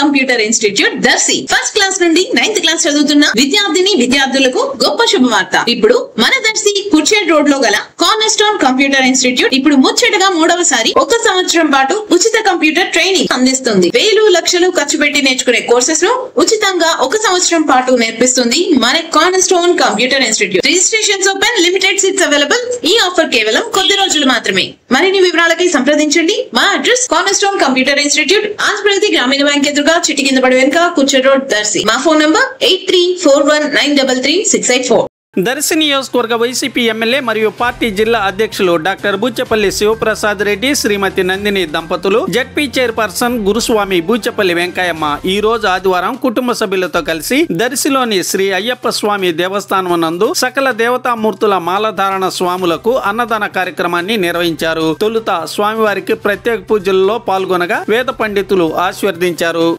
Computer institute Darsi. First class నుండి 9th class చదువుతున్న విద్యార్థులకు గొప్ప శుభవార్త. ఇప్పుడు మన దర్శి కుర్చేడ్ రోడ్ లో గల కార్నర్ స్టోన్ కంప్యూటర్ ఇన్స్టిట్యూట్ ఇప్పుడు ముచ్చటగా 3వసారి 1 సంవత్సరం పాటు ఉచిత కంప్యూటర్ ట్రైనింగ్ అందిస్తుంది. వేలు లక్షలు ఖర్చు పెట్టి నేర్చుకునే కోర్సెస్ ను ఉచితంగా 1 సంవత్సరం పాటు నేర్పిస్తుంది మన corner stone computer institute. Registrations open, limited seats available. ఈ ఆఫర్ కేవలం కొద్ది రోజులు మాత్రమే. మరిన్ని వివరాలకి సంప్రదించండి. మా address corner stone computer institute, Andhra Pradesh గ్రామీణ బ్యాంక్ ఎదురుగా చిట్టి కింద పడి వెనుక కుర్చేడ్ రోడ్ దర్శి. మా ఫోన్ నంబర్ 8341933684. దర్శి నియోజకవర్గ వైసీపీ ఎమ్మెల్యే మరియు పార్టీ జిల్లా అధ్యక్షులు డాక్టర్ బూచపల్లి శివప్రసాద్ రెడ్డి, శ్రీమతి నందిని దంపతులు, జెడ్పీ చైర్పర్సన్ గురుస్వామి బూచపల్లి వెంకయ్యమ్మ ఈ రోజు ఆదివారం కుటుంబ సభ్యులతో కలిసి దర్శిలోని శ్రీ అయ్యప్ప స్వామి దేవస్థానం నందు సకల దేవతామూర్తుల మాలధారణ స్వాములకు అన్నదాన కార్యక్రమాన్ని నిర్వహించారు. తొలుత స్వామివారికి ప్రత్యేక పూజల్లో పాల్గొనగా వేద పండితులు ఆశీర్వదించారు.